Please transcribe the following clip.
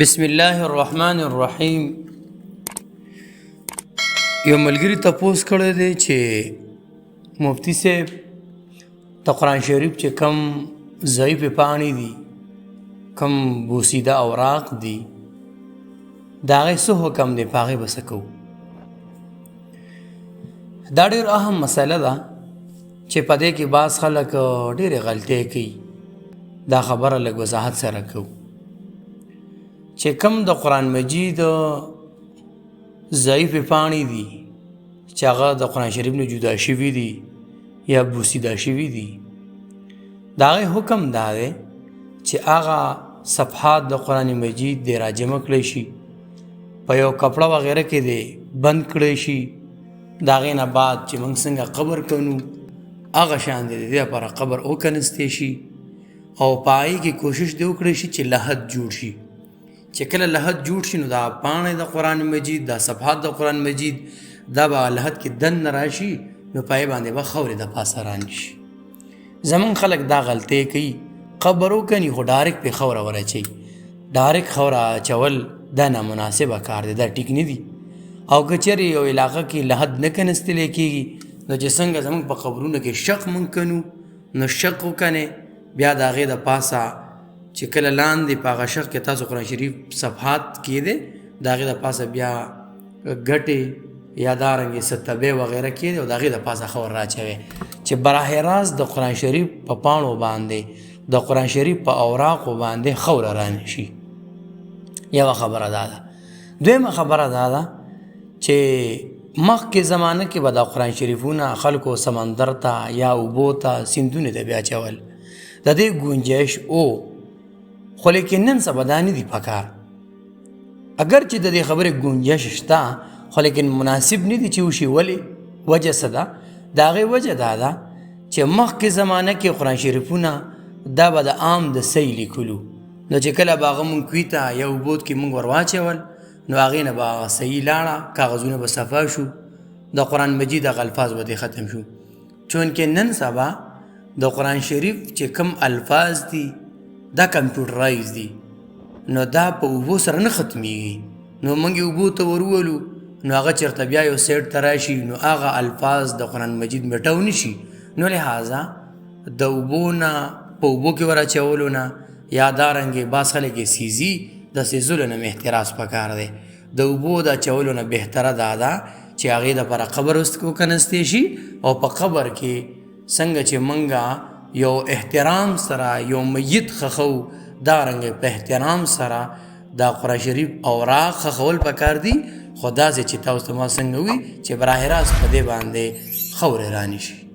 بسم الله الرحمن الرحیم. یو ملګری تپوس کړی دی چې مفتی صاحب د قرآن شریف چې کم ضعیف پاڼې دي، کم بوسیده اوراق دي، د هغې څه حکم دی، په هغې به څه کوو؟ دا ډېر اهم مسله ده چې په دې کې بعض خلک ډېرې غلطۍ کوي. دا خبره لږ وضاحت سره کوو چې کم د قرآن مجید ضعیف پاڼې دي چې هغه د قرآن شریف نه جدا شوي دي یا بوسیده شوي دي، د هغې حکم دا دی چې هغه صفحات د قرآن مجید دی راجمع کړی شي، په یو کپړه وغیره کې دی بند کړی شي. د هغې نه بعد چې موږ څنګه قبر کنو هغه شان دی د دې لپاره قبر وکنستی شي، او په هغې کې کوشش دی وکړی شي چې لحد جوړ شي. چې کله لحد جوړ شي نو دا پاڼې د قرآن مجید، دا صفحات د قرآن مجید دا به لحد کې دننه راشي، نو په هغې باندې به خاورې د پاسه رانشي. زمونږ خلک دا غلطۍ کوي، قبر وکني خو ډایرکټ پرې خاوره ور اچوي. ډایرکټ خاوره اچول دا نامناسبه کار دی، دا ټیک نه دي. او که چېرې یو علاقه کې لحد نه کنستلی کېږي نو چې څنګه زمونږ په قبرونو کې شق مونږ کنو، نو شق وکنې بیا د هغې د پاسه چې کله لاندې په هغه شق کې تاسو قرآن شریف صفحات کېدی، د هغې د پاسه بیا ګټې یا دارنګې ستبې وغیره کېدی او د هغې د پاسه خاور راچوئ چې براه راست د قرآن شریف په پاڼو باندې، د قرآن شریف په اوراقو باندې خاوره رانشي. یوه خبره دا ده. دویمه خبره دا ده چې مخکې زمانه کې به د قرآن شریفونه خلکو سمندر ته یا اوبو ته سیندونو ته بیا اچول، د دې ګنجایش خو لیکن نن سبا دا نه دي پکار. اگر چې د دې خبرې ګنجایش شته خو لیکن مناسب نه دي چې وشي. ولې؟ وجه څه ده؟ د هغې وجه دا ده چې مخکې زمانه کې قرآن شریفونه دا به د عام د سی لیکلو، نو چې کله به هغه مونږ کوي ته یا اوبو کې مونږ ور واچول نو هغې نه به هغه صحیح لاړه، کاغذونه به صفا شو، د قرآن مجید هغه الفاظ به دې ختم شو. چونکې نن سبا د قرآن شریف چې کم الفاظ دي دا کمپیوټرایز دي، نو دا په اوبو سره نه ختمیږي. نو موږ یې اوبو ته ورولو نو هغه چېرته بیا یو سیټ ته راشي نو هغه الفاظ د قرآن مجید میټو نشي. نو لہذا د اوبو نه په اوبو کې ور اچولو نه یا دارنګې بعض خلک یې سیزي، د سیزلو نه احتراز پکار دی. د اوبو د اچولو نه بهتره دا ده چې هغې دپاره قبر وکنستی شي، او په قبر کې څنګه چې موږ یو احترام سره یو میت خخو، دارنګې په احترام سره دا قرآن شریف اوراق خخول پکار دي. خو داسې چې تاسو ته ما څنګه وي چې براه راست په دې باندې خاورې رانشي.